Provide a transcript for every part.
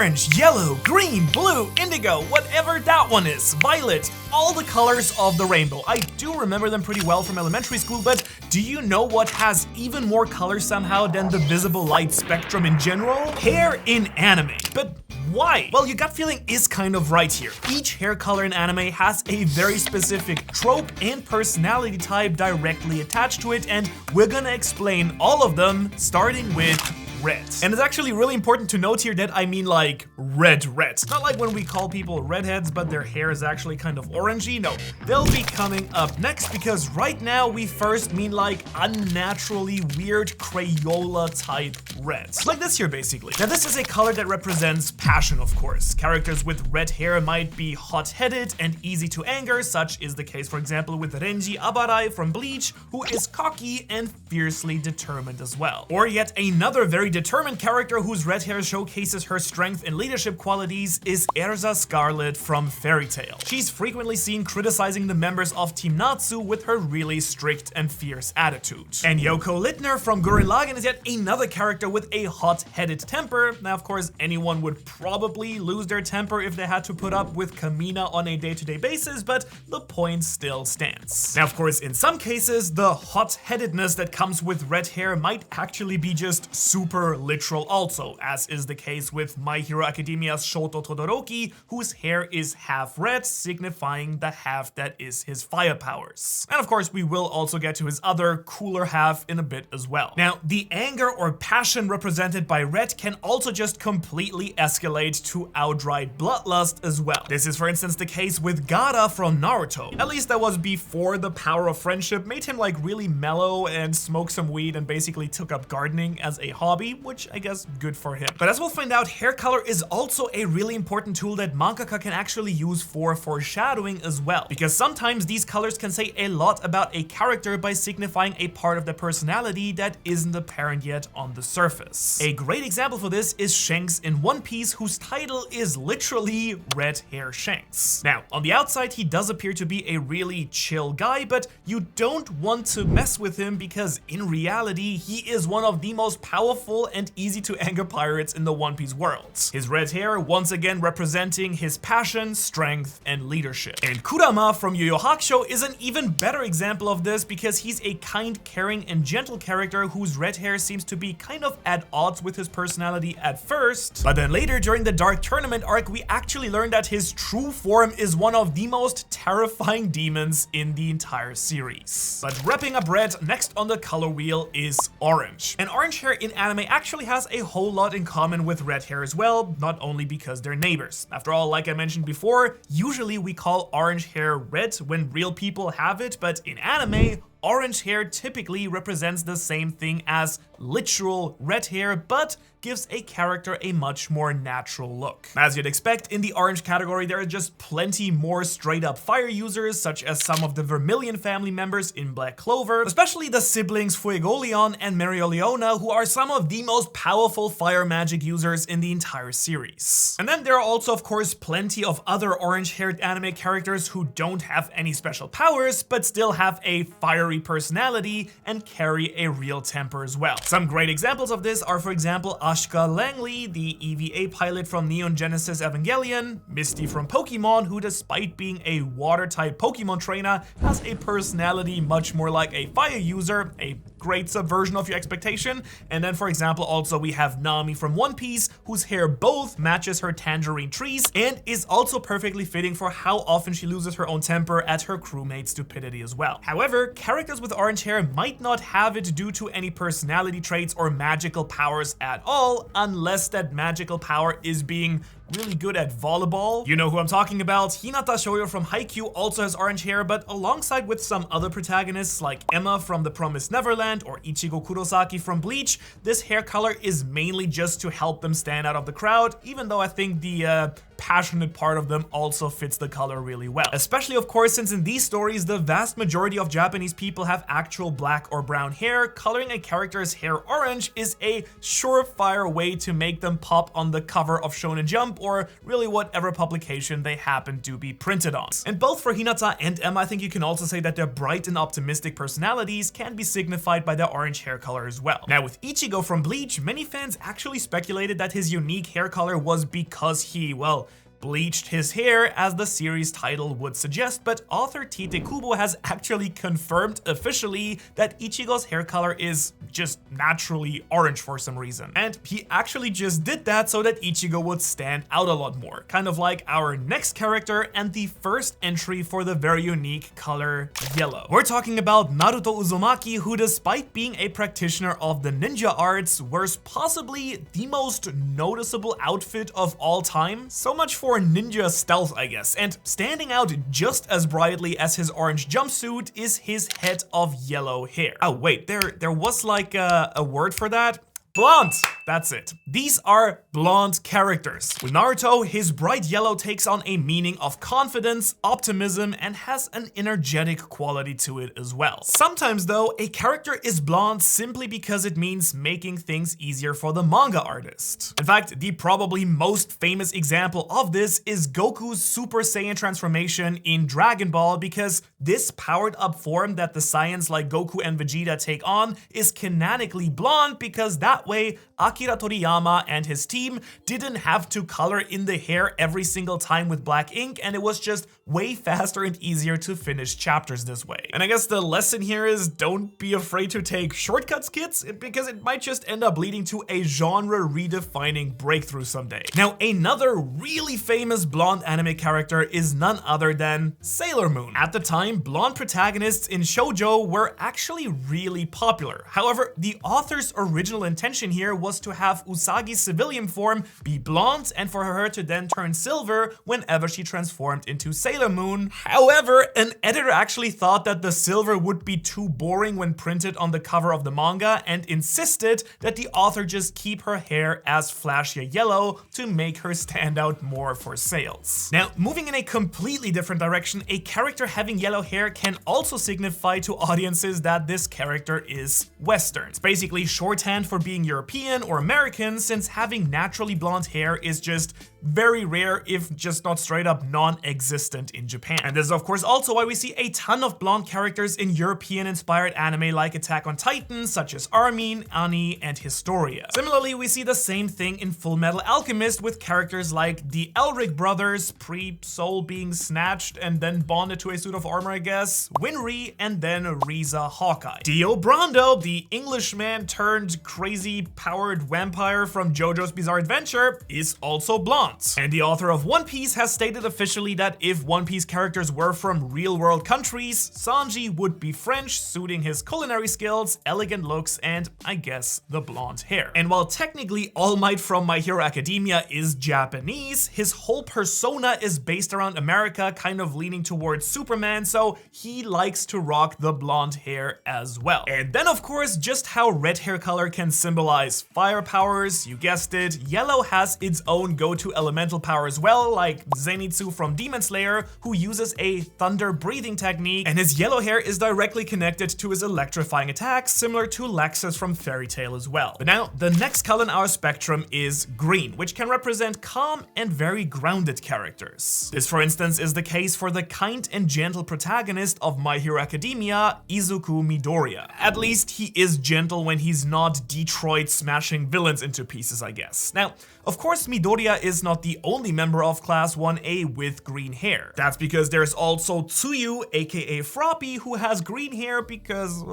orange, yellow, green, blue, indigo, whatever that one is, violet, all the colors of the rainbow. I do remember them pretty well from elementary school, but do you know what has even more colors somehow than the visible light spectrum in general? Hair in anime. But why? Well, your gut feeling is kind of right here. Each hair color in anime has a very specific trope and personality type directly attached to it, and we're gonna explain all of them, starting with red. And it's actually really important to note here that I mean like red. Not like when we call people redheads, but their hair is actually kind of orangey. No, they'll be coming up next, because right now we first mean like unnaturally weird Crayola type reds. Like this here basically. Now this is a color that represents passion, of course. Characters with red hair might be hot-headed and easy to anger. Such is the case, for example, with Renji Abarai from Bleach, who is cocky and fiercely determined as well. Or yet another very determined character whose red hair showcases her strength and leadership qualities is Erza Scarlet from Fairy Tail. She's frequently seen criticizing the members of Team Natsu with her really strict and fierce attitude. And Yoko Littner from Gurren Lagann is yet another character with a hot-headed temper. Now, of course, anyone would probably lose their temper if they had to put up with Kamina on a day-to-day basis, but the point still stands. Now, of course, in some cases, the hot-headedness that comes with red hair might actually be just super literal also, as is the case with My Hero Academia's Shoto Todoroki, whose hair is half red, signifying the half that is his fire powers. And of course, we will also get to his other cooler half in a bit as well. Now, the anger or passion represented by red can also just completely escalate to outright bloodlust as well. This is, for instance, the case with Gaara from Naruto. At least that was before the power of friendship made him like really mellow and smoke some weed and basically took up gardening as a hobby, which I guess good for him. But as we'll find out, hair color is also a really important tool that mangaka can actually use for foreshadowing as well, because sometimes these colors can say a lot about a character by signifying a part of the personality that isn't apparent yet on the surface. A great example for this is Shanks in One Piece, whose title is literally Red Hair Shanks. Now, on the outside, he does appear to be a really chill guy, but you don't want to mess with him because in reality, he is one of the most powerful and easy to anger pirates in the One Piece world. His red hair once again representing his passion, strength, and leadership. And Kurama from Yu Yu Hakusho is an even better example of this, because he's a kind, caring, and gentle character whose red hair seems to be kind of at odds with his personality at first, but then later during the Dark Tournament arc, we actually learn that his true form is one of the most terrifying demons in the entire series. But wrapping up red, next on the color wheel is orange. And orange hair in anime actually has a whole lot in common with red hair as well, not only because they're neighbors. After all, like I mentioned before, usually we call orange hair red when real people have it, but in anime, orange hair typically represents the same thing as literal red hair, but gives a character a much more natural look. As you'd expect, in the orange category, there are just plenty more straight up fire users, such as some of the Vermilion family members in Black Clover, especially the siblings Fuegoleon and Mereoleona, who are some of the most powerful fire magic users in the entire series. And then there are also, of course, plenty of other orange-haired anime characters who don't have any special powers, but still have a fiery personality and carry a real temper as well. Some great examples of this are, for example, Ashka Langley, the EVA pilot from Neon Genesis Evangelion, Misty from Pokemon, who despite being a water-type Pokemon trainer, has a personality much more like a fire user, a great subversion of your expectation. And then, for example, also we have Nami from One Piece, whose hair both matches her tangerine trees and is also perfectly fitting for how often she loses her own temper at her crewmate's stupidity as well. However, characters with orange hair might not have it due to any personality traits or magical powers at all, unless that magical power is being really good at volleyball. You know who I'm talking about. Hinata Shoyo from Haikyuu also has orange hair, but alongside with some other protagonists like Emma from The Promised Neverland or Ichigo Kurosaki from Bleach, this hair color is mainly just to help them stand out of the crowd, even though I think the passionate part of them also fits the color really well. Especially, of course, since in these stories, the vast majority of Japanese people have actual black or brown hair, coloring a character's hair orange is a surefire way to make them pop on the cover of Shonen Jump or really whatever publication they happen to be printed on. And both for Hinata and Emma, I think you can also say that their bright and optimistic personalities can be signified by their orange hair color as well. Now with Ichigo from Bleach, many fans actually speculated that his unique hair color was because he, well, bleached his hair, as the series title would suggest, but author Tite Kubo has actually confirmed officially that Ichigo's hair color is just naturally orange for some reason. And he actually just did that so that Ichigo would stand out a lot more, kind of like our next character and the first entry for the very unique color yellow. We're talking about Naruto Uzumaki, who despite being a practitioner of the ninja arts, wears possibly the most noticeable outfit of all time. So much for ninja stealth, I guess. And standing out just as brightly as his orange jumpsuit is his head of yellow hair. Oh wait, there was like a word for that? Blonde! That's it. These are blonde characters. With Naruto, his bright yellow takes on a meaning of confidence, optimism, and has an energetic quality to it as well. Sometimes though, a character is blonde simply because it means making things easier for the manga artist. In fact, the probably most famous example of this is Goku's Super Saiyan transformation in Dragon Ball, because this powered up form that the Saiyans like Goku and Vegeta take on is canonically blonde, because that way Akira Toriyama and his team didn't have to color in the hair every single time with black ink, and it was just way faster and easier to finish chapters this way. And I guess the lesson here is don't be afraid to take shortcuts, kids, because it might just end up leading to a genre redefining breakthrough someday. Now, another really famous blonde anime character is none other than Sailor Moon. At the time, blonde protagonists in shoujo were actually really popular. However, the author's original intention here was to have Usagi's civilian form be blonde and for her to then turn silver whenever she transformed into Sailor Moon. However, an editor actually thought that the silver would be too boring when printed on the cover of the manga and insisted that the author just keep her hair as flashy yellow to make her stand out more for sales. Now, moving in a completely different direction, a character having yellow hair can also signify to audiences that this character is Western. It's basically shorthand for being European or American, since having naturally blonde hair is just very rare, if just not straight up non-existent in Japan. And this is of course also why we see a ton of blonde characters in European-inspired anime like Attack on Titan, such as Armin, Annie, and Historia. Similarly, we see the same thing in Full Metal Alchemist with characters like the Elric brothers, pre-soul being snatched and then bonded to a suit of armor, I guess, Winry, and then Riza Hawkeye. Dio Brando, the Englishman turned crazy powered vampire from JoJo's Bizarre Adventure, is also blonde. And the author of One Piece has stated officially that if One Piece characters were from real-world countries, Sanji would be French, suiting his culinary skills, elegant looks, and I guess the blonde hair. And while technically All Might from My Hero Academia is Japanese, his whole persona is based around America, kind of leaning towards Superman, so he likes to rock the blonde hair as well. And then of course, just how red hair color can symbolize fire powers, you guessed it, yellow has its own go-to elemental power as well, like Zenitsu from Demon Slayer, who uses a thunder breathing technique, and his yellow hair is directly connected to his electrifying attacks, similar to Lexus from Fairy Tail as well. But now, the next color in our spectrum is green, which can represent calm and very grounded characters. This, for instance, is the case for the kind and gentle protagonist of My Hero Academia, Izuku Midoriya. At least he is gentle when he's not Detroit smashing villains into pieces, I guess. Now, of course, Midoriya is not the only member of Class 1A with green hair. That's because there's also Tsuyu, aka Froppy, who has green hair because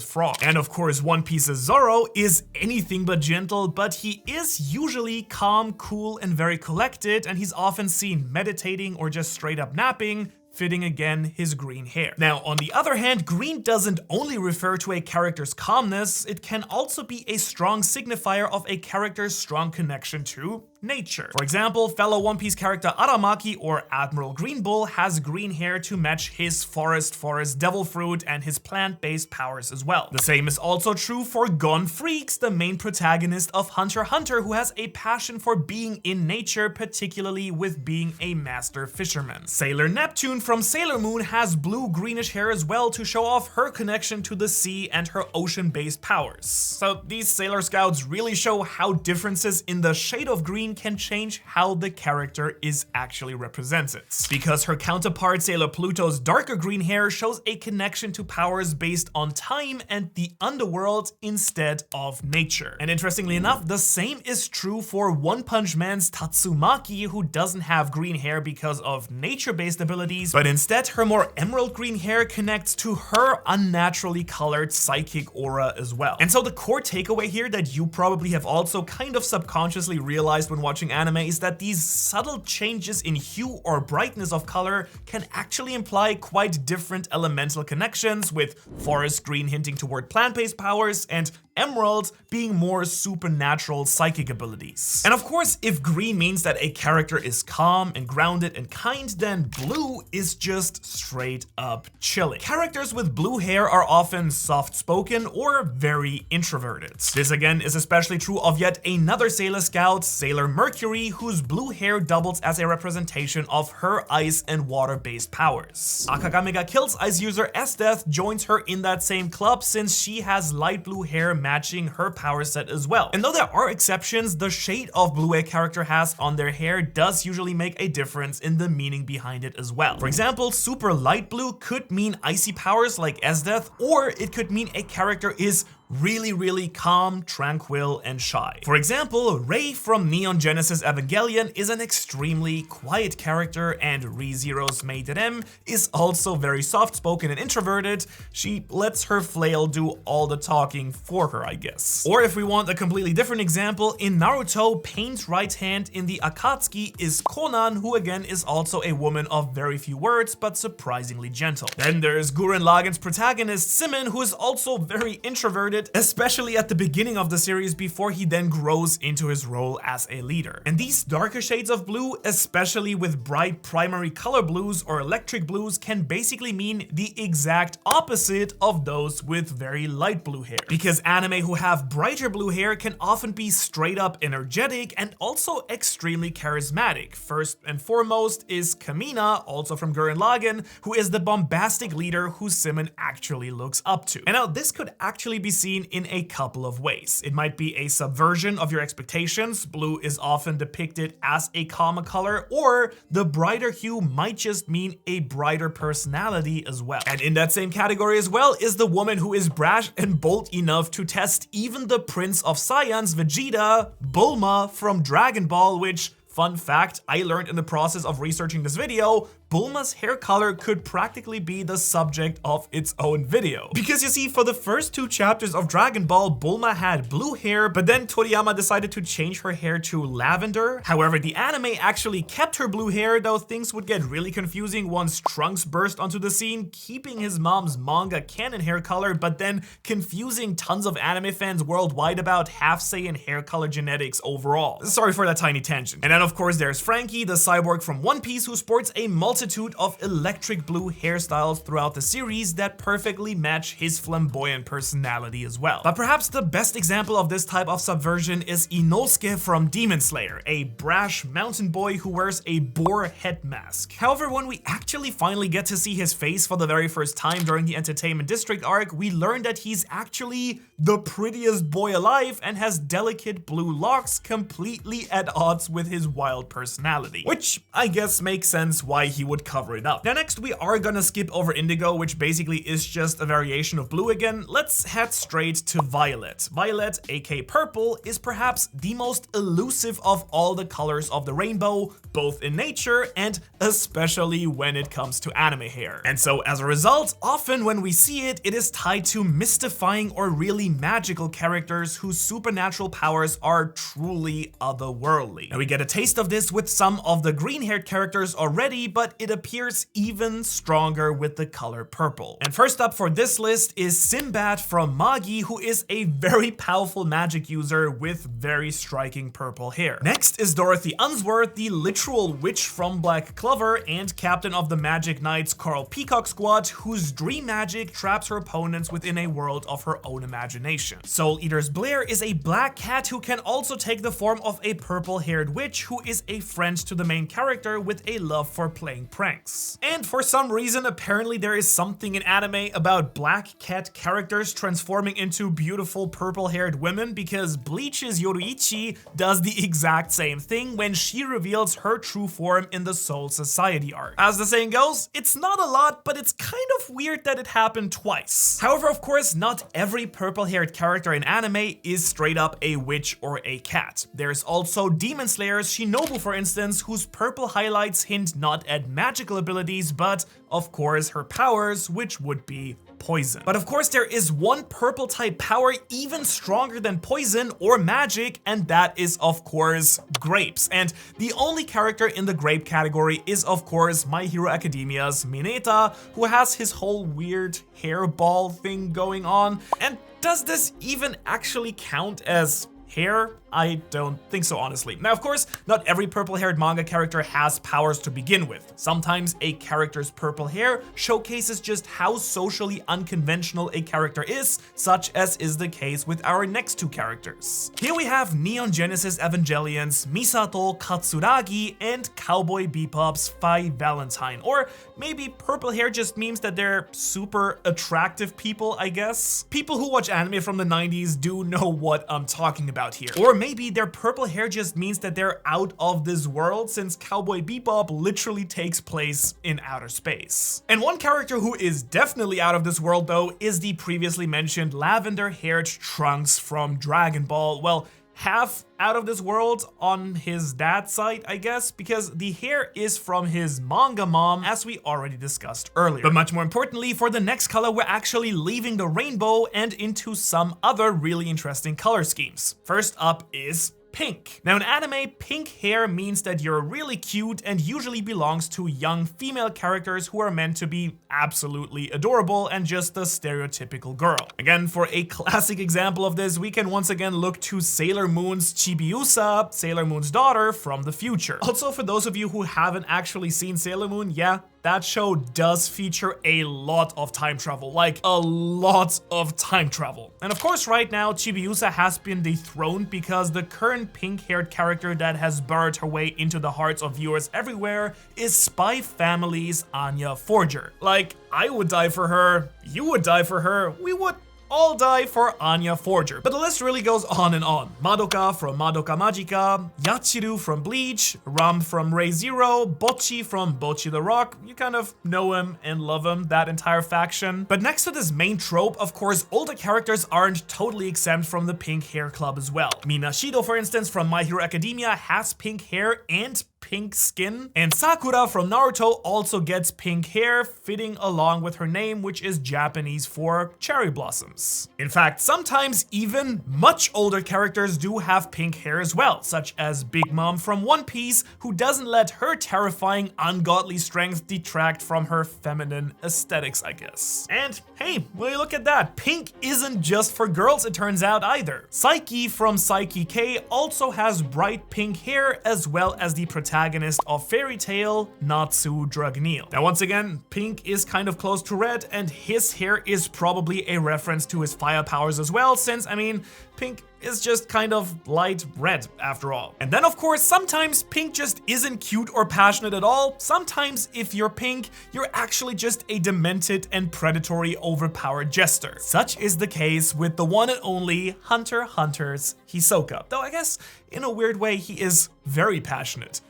Frog. And of course, One Piece's Zoro is anything but gentle, but he is usually calm, cool, and very collected, and he's often seen meditating or just straight up napping, fitting again his green hair. Now, on the other hand, green doesn't only refer to a character's calmness, it can also be a strong signifier of a character's strong connection to nature. For example, fellow One Piece character Aramaki, or Admiral Green Bull, has green hair to match his forest devil fruit and his plant-based powers as well. The same is also true for Gon Freaks, the main protagonist of Hunter x Hunter, who has a passion for being in nature, particularly with being a master fisherman. Sailor Neptune from Sailor Moon has blue-greenish hair as well to show off her connection to the sea and her ocean-based powers. So these Sailor Scouts really show how differences in the shade of green scene can change how the character is actually represented. Because her counterpart Sailor Pluto's darker green hair shows a connection to powers based on time and the underworld instead of nature. And interestingly enough, the same is true for One Punch Man's Tatsumaki, who doesn't have green hair because of nature-based abilities, but instead her more emerald green hair connects to her unnaturally colored psychic aura as well. And so the core takeaway here that you probably have also kind of subconsciously realized when watching anime is that these subtle changes in hue or brightness of color can actually imply quite different elemental connections, with forest green hinting toward plant-based powers and emerald being more supernatural psychic abilities. And of course, if green means that a character is calm and grounded and kind, then blue is just straight up chilling. Characters with blue hair are often soft-spoken or very introverted. This again is especially true of yet another Sailor Scout, Sailor Mercury, whose blue hair doubles as a representation of her ice and water-based powers. Akagamega Kills Ice user Esdeath joins her in that same club since she has light blue hair matching her power set as well. And though there are exceptions, the shade of blue a character has on their hair does usually make a difference in the meaning behind it as well. For example, super light blue could mean icy powers like Esdeath, or it could mean a character is really calm, tranquil, and shy. For example, Rei from Neon Genesis Evangelion is an extremely quiet character, and ReZero's Maid-Rem is also very soft-spoken and introverted. She lets her flail do all the talking for her, I guess. Or if we want a completely different example, in Naruto, Pain's right hand in the Akatsuki is Konan, who again is also a woman of very few words, but surprisingly gentle. Then there's Gurren Lagann's protagonist, Simon, who is also very introverted, especially at the beginning of the series before he then grows into his role as a leader. And these darker shades of blue, especially with bright primary color blues or electric blues, can basically mean the exact opposite of those with very light blue hair. Because anime who have brighter blue hair can often be straight up energetic and also extremely charismatic. First and foremost is Kamina, also from Gurren Lagann, who is the bombastic leader who Simon actually looks up to. And now this could actually be seen in a couple of ways. It might be a subversion of your expectations. Blue is often depicted as a calmer color, or the brighter hue might just mean a brighter personality as well. And in that same category as well is the woman who is brash and bold enough to test even the Prince of Saiyan's Vegeta, Bulma from Dragon Ball, which, fun fact, I learned in the process of researching this video, Bulma's hair color could practically be the subject of its own video. Because you see, for the first 2 chapters of Dragon Ball, Bulma had blue hair, but then Toriyama decided to change her hair to lavender. However, the anime actually kept her blue hair, though things would get really confusing once Trunks burst onto the scene, keeping his mom's manga canon hair color, but then confusing tons of anime fans worldwide about half Saiyan hair color genetics overall. Sorry for that tiny tangent. And then of course there's Frankie, the cyborg from One Piece, who sports a multitude of electric blue hairstyles throughout the series that perfectly match his flamboyant personality as well. But perhaps the best example of this type of subversion is Inosuke from Demon Slayer, a brash mountain boy who wears a boar head mask. However, when we actually finally get to see his face for the very first time during the Entertainment District arc, we learn that he's actually the prettiest boy alive and has delicate blue locks completely at odds with his wild personality, which I guess makes sense why he would cover it up. Now next we are gonna skip over Indigo, which basically is just a variation of blue again. Let's head straight to Violet. Violet, aka Purple, is perhaps the most elusive of all the colors of the rainbow, both in nature and especially when it comes to anime hair. And so as a result, often when we see it, it is tied to mystifying or really magical characters whose supernatural powers are truly otherworldly. Now we get a taste of this with some of the green-haired characters already, but it appears even stronger with the color purple. And first up for this list is Sinbad from Magi, who is a very powerful magic user with very striking purple hair. Next is Dorothy Unsworth, the literal witch from Black Clover and captain of the Magic Knights Coral Peacock Squad, whose dream magic traps her opponents within a world of her own imagination. Soul Eater's Blair is a black cat who can also take the form of a purple-haired witch who is a friend to the main character with a love for playing pranks. And for some reason, apparently there is something in anime about black cat characters transforming into beautiful purple-haired women, because Bleach's Yoruichi does the exact same thing when she reveals her true form in the Soul Society arc. As the saying goes, it's not a lot, but it's kind of weird that it happened twice. However, of course, not every purple-haired character in anime is straight up a witch or a cat. There's also Demon Slayers Shinobu, for instance, whose purple highlights hint not at magical abilities, but of course her powers, which would be poison. But of course there is one purple type power even stronger than poison or magic, and that is of course grapes. And the only character in the grape category is of course My Hero Academia's Mineta, who has his whole weird hairball thing going on. And does this even actually count as hair? I don't think so, honestly. Now, of course, not every purple-haired manga character has powers to begin with. Sometimes a character's purple hair showcases just how socially unconventional a character is, such as is the case with our next two characters. Here we have Neon Genesis Evangelion's Misato Katsuragi and Cowboy Bebop's Faye Valentine. Or maybe purple hair just means that they're super attractive people, I guess. People who watch anime from the 90s do know what I'm talking about here. Or maybe their purple hair just means that they're out of this world, since Cowboy Bebop literally takes place in outer space. And one character who is definitely out of this world though is the previously mentioned lavender-haired Trunks from Dragon Ball. Well, half out of this world on his dad's side, I guess, because the hair is from his manga mom, as we already discussed earlier. But much more importantly, for the next color, we're actually leaving the rainbow and into some other really interesting color schemes. First up is pink. Now in anime, pink hair means that you're really cute and usually belongs to young female characters who are meant to be absolutely adorable and just a stereotypical girl. Again, for a classic example of this, we can once again look to Sailor Moon's Chibiusa, Sailor Moon's daughter from the future. Also, for those of you who haven't actually seen Sailor Moon, yeah, that show does feature a lot of time travel, like a lot of time travel. And of course, right now, Chibiusa has been dethroned because the current pink-haired character that has burrowed her way into the hearts of viewers everywhere is Spy Family's Anya Forger. Like, I would die for her, you would die for her, we would all die for Anya Forger. But the list really goes on and on. Madoka from Madoka Magica, Yachiru from Bleach, Ram from Re:Zero, Bocchi from Bocchi the Rock. You kind of know him and love him, that entire faction. But next to this main trope, of course, older characters aren't totally exempt from the pink hair club as well. Minashido, for instance, from My Hero Academia has pink hair and pink skin, and Sakura from Naruto also gets pink hair, fitting along with her name, which is Japanese for cherry blossoms. In fact, sometimes even much older characters do have pink hair as well, such as Big Mom from One Piece, who doesn't let her terrifying ungodly strength detract from her feminine aesthetics, I guess. And hey, will you look at that, pink isn't just for girls, it turns out, either. Saiki from Saiki K also has bright pink hair, as well as the protagonist of Fairy Tail, Natsu Dragneel. Now once again, pink is kind of close to red, and his hair is probably a reference to his fire powers as well, since, I mean, pink is just kind of light red after all. And then of course, sometimes pink just isn't cute or passionate at all. Sometimes if you're pink, you're actually just a demented and predatory overpowered jester. Such is the case with the one and only Hunter x Hunter's Hisoka. Though I guess in a weird way, he is very passionate.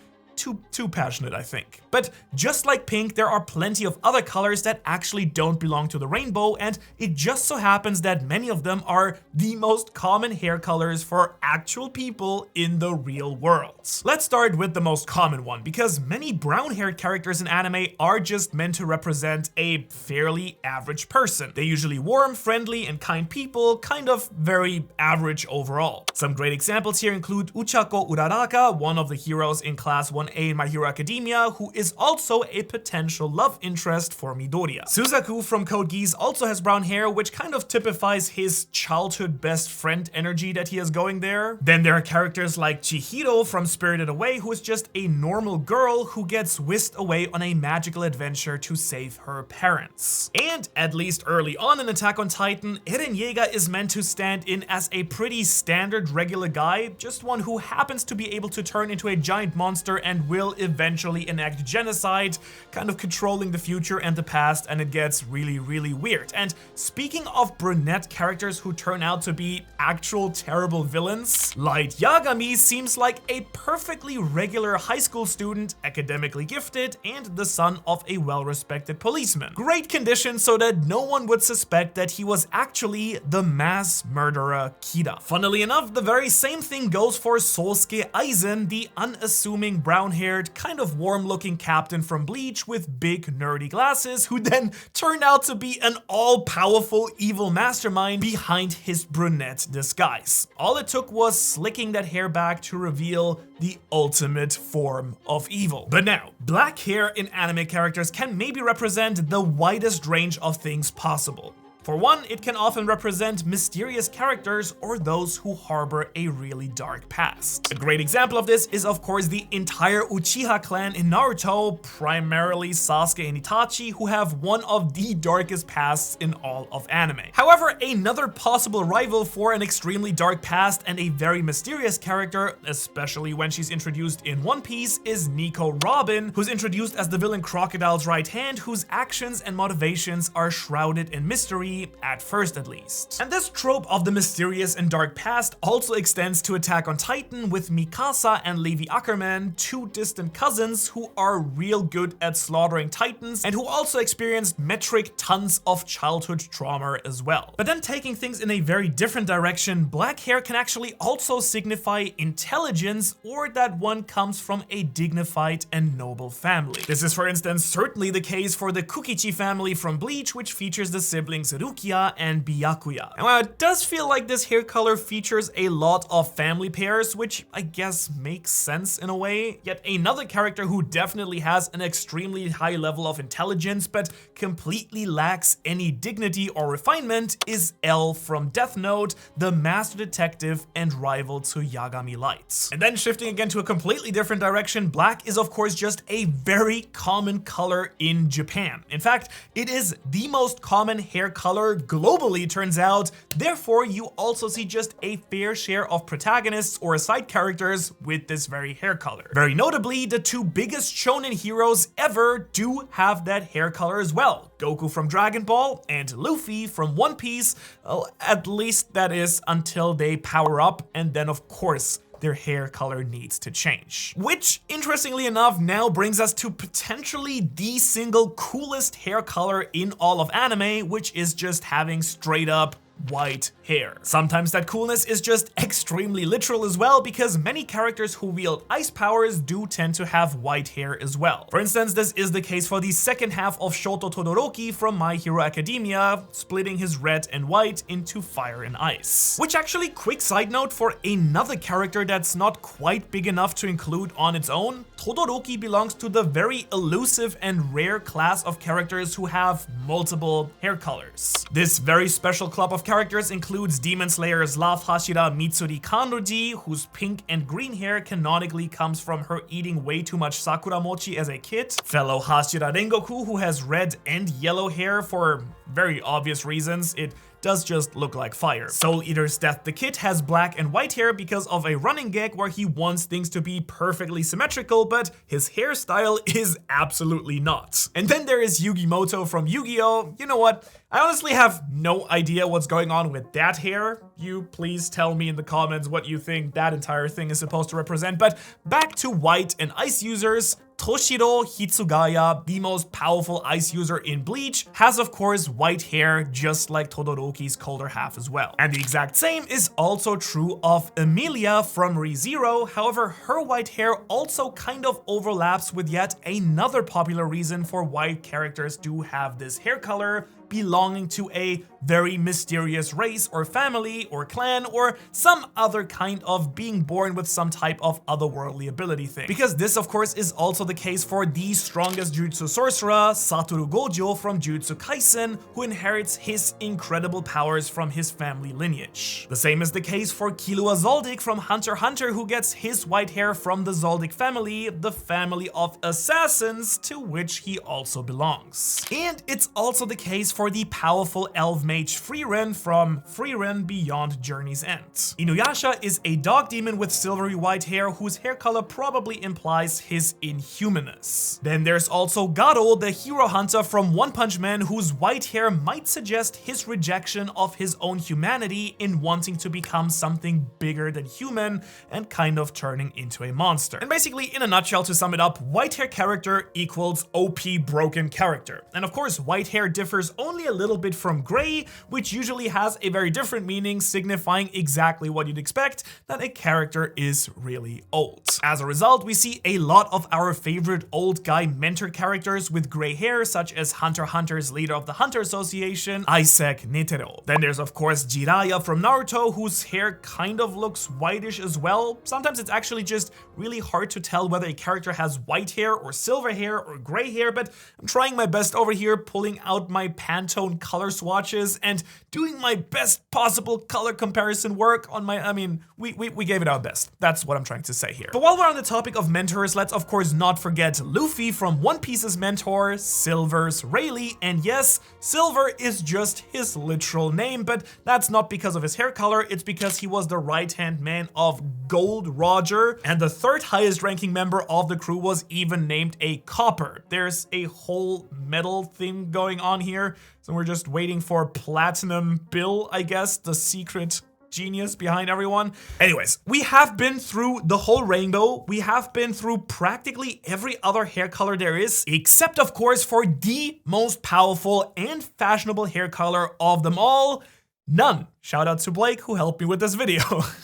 Too passionate, I think. But just like pink, there are plenty of other colors that actually don't belong to the rainbow, and it just so happens that many of them are the most common hair colors for actual people in the real world. Let's start with the most common one, because many brown-haired characters in anime are just meant to represent a fairly average person. They're usually warm, friendly, and kind people, kind of very average overall. Some great examples here include Uchako Uraraka, one of the heroes in Class 1 in My Hero Academia, who is also a potential love interest for Midoriya. Suzaku from Code Geass also has brown hair, which kind of typifies his childhood best friend energy that he has going there. Then there are characters like Chihiro from Spirited Away, who is just a normal girl who gets whisked away on a magical adventure to save her parents. And at least early on in Attack on Titan, Eren Yeager is meant to stand in as a pretty standard regular guy, just one who happens to be able to turn into a giant monster and will eventually enact genocide, kind of controlling the future and the past, and it gets really weird. And speaking of brunette characters who turn out to be actual terrible villains, Light Yagami seems like a perfectly regular high school student, academically gifted, and the son of a well-respected policeman. Great conditions so that no one would suspect that he was actually the mass murderer Kira. Funnily enough, the very same thing goes for Sosuke Aizen, the unassuming brown-haired, kind of warm-looking captain from Bleach with big nerdy glasses, who then turned out to be an all-powerful evil mastermind behind his brunette disguise. All it took was slicking that hair back to reveal the ultimate form of evil. But now, black hair in anime characters can maybe represent the widest range of things possible. For one, it can often represent mysterious characters or those who harbor a really dark past. A great example of this is of course the entire Uchiha clan in Naruto, primarily Sasuke and Itachi, who have one of the darkest pasts in all of anime. However, another possible rival for an extremely dark past and a very mysterious character, especially when she's introduced in One Piece, is Nico Robin, who's introduced as the villain Crocodile's right hand, whose actions and motivations are shrouded in mystery, at first at least. And this trope of the mysterious and dark past also extends to Attack on Titan, with Mikasa and Levi Ackerman, two distant cousins who are real good at slaughtering titans and who also experienced metric tons of childhood trauma as well. But then taking things in a very different direction, black hair can actually also signify intelligence, or that one comes from a dignified and noble family. This is, for instance, certainly the case for the Kukichi family from Bleach, which features the siblings Rukia and Byakuya. And while it does feel like this hair color features a lot of family pairs, which I guess makes sense in a way, yet another character who definitely has an extremely high level of intelligence but completely lacks any dignity or refinement is L from Death Note, the master detective and rival to Yagami Light. And then shifting again to a completely different direction, black is of course just a very common color in Japan. In fact, it is the most common hair color globally, turns out. Therefore, you also see just a fair share of protagonists or side characters with this very hair color. Very notably, the two biggest shonen heroes ever do have that hair color as well. Goku from Dragon Ball and Luffy from One Piece. Well, at least that is until they power up, and then of course their hair color needs to change. Which, interestingly enough, now brings us to potentially the single coolest hair color in all of anime, which is just having straight up white hair. Sometimes that coolness is just extremely literal as well, because many characters who wield ice powers do tend to have white hair as well. For instance, this is the case for the second half of Shoto Todoroki from My Hero Academia, splitting his red and white into fire and ice. Which actually, quick side note for another character that's not quite big enough to include on its own, Todoroki belongs to the very elusive and rare class of characters who have multiple hair colors. This very special club of characters includes Demon Slayer's Love Hashira Mitsuri Kanroji, whose pink and green hair canonically comes from her eating way too much Sakura Mochi as a kid. Fellow Hashira Rengoku, who has red and yellow hair for very obvious reasons. It does just look like fire. Soul Eater's Death the Kid has black and white hair because of a running gag where he wants things to be perfectly symmetrical, but his hairstyle is absolutely not. And then there is Yugi Moto from Yu-Gi-Oh! You know what? I honestly have no idea what's going on with that hair. You please tell me in the comments what you think that entire thing is supposed to represent. But back to white and ice users. Toshiro Hitsugaya, the most powerful ice user in Bleach, has of course white hair, just like Todoroki's colder half as well. And the exact same is also true of Emilia from ReZero. However, her white hair also kind of overlaps with yet another popular reason for why characters do have this hair color, belonging to a very mysterious race or family or clan or some other kind of being born with some type of otherworldly ability thing. Because this of course is also the case for the strongest Jujutsu sorcerer, Satoru Gojo from Jujutsu Kaisen, who inherits his incredible powers from his family lineage. The same is the case for Killua Zoldyck from Hunter x Hunter, who gets his white hair from the Zoldyck family, the family of assassins to which he also belongs. And it's also the case for the powerful elf mage Frieren from Frieren Beyond Journey's End. Inuyasha is a dog demon with silvery white hair whose hair color probably implies his inhumanness. Then there's also Garo, the hero hunter from One Punch Man, whose white hair might suggest his rejection of his own humanity in wanting to become something bigger than human and kind of turning into a monster. And basically, in a nutshell, to sum it up, white hair character equals OP broken character. And of course, white hair differs only a little bit from gray, which usually has a very different meaning, signifying exactly what you'd expect, that a character is really old. As a result, we see a lot of our favorite old guy mentor characters with gray hair, such as Hunter x Hunter's leader of the Hunter Association, Isaac Netero. Then there's of course Jiraiya from Naruto, whose hair kind of looks whitish as well. Sometimes it's actually just really hard to tell whether a character has white hair or silver hair or gray hair, but I'm trying my best over here, pulling out my Pantone color swatches and doing my best possible color comparison work on my, we gave it our best. That's what I'm trying to say here. But while we're on the topic of mentors, let's of course not forget Luffy from One Piece's mentor, Silver's Rayleigh. And yes, Silver is just his literal name, but that's not because of his hair color, it's because he was the right-hand man of Gold Roger, and the third highest ranking member of the crew was even named a Copper. There's a whole metal thing going on here, so we're just waiting for Platinum Bill, I guess, the secret genius behind everyone. Anyways, we have been through the whole rainbow. We have been through practically every other hair color there is, except of course for the most powerful and fashionable hair color of them all, none. Shout out to Blake who helped me with this video.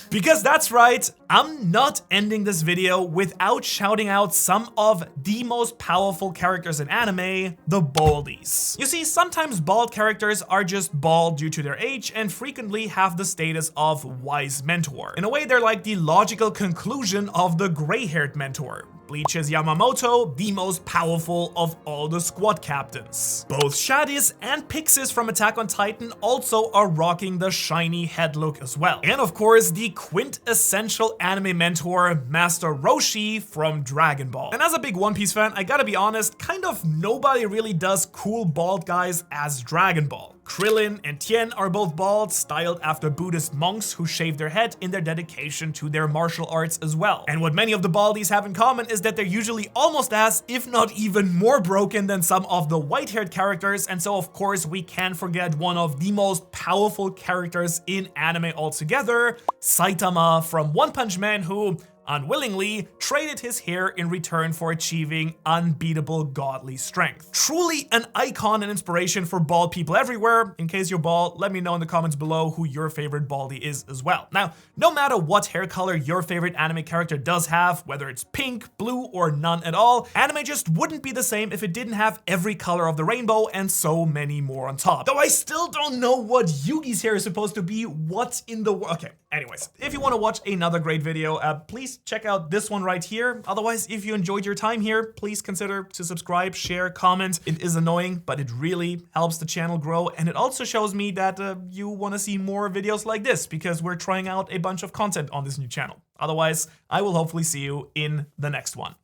Because that's right, I'm not ending this video without shouting out some of the most powerful characters in anime, the baldies. You see, sometimes bald characters are just bald due to their age and frequently have the status of wise mentor. In a way, they're like the logical conclusion of the gray-haired mentor. Bleach's Yamamoto, the most powerful of all the squad captains. Both Shadis and Pixis from Attack on Titan also are rocking the shiny head look as well. And of course, the quintessential anime mentor, Master Roshi from Dragon Ball. And as a big One Piece fan, I gotta be honest, kind of nobody really does cool bald guys as Dragon Ball. Krillin and Tien are both bald, styled after Buddhist monks who shave their head in their dedication to their martial arts as well. And what many of the baldies have in common is that they're usually almost as, if not even more broken than some of the white-haired characters, and so of course we can't forget one of the most powerful characters in anime altogether, Saitama from One Punch Man, who unwillingly traded his hair in return for achieving unbeatable godly strength. Truly an icon and inspiration for bald people everywhere. In case you're bald, let me know in the comments below who your favorite baldy is as well. Now, no matter what hair color your favorite anime character does have, whether it's pink, blue, or none at all, anime just wouldn't be the same if it didn't have every color of the rainbow and so many more on top. Though I still don't know what Yugi's hair is supposed to be. What in the world? Okay, anyways, if you want to watch another great video, please check out this one right here. Otherwise, if you enjoyed your time here, please consider to subscribe, share, comment. It is annoying, but it really helps the channel grow, and it also shows me that you want to see more videos like this, because we're trying out a bunch of content on this new channel. Otherwise, I will hopefully see you in the next one.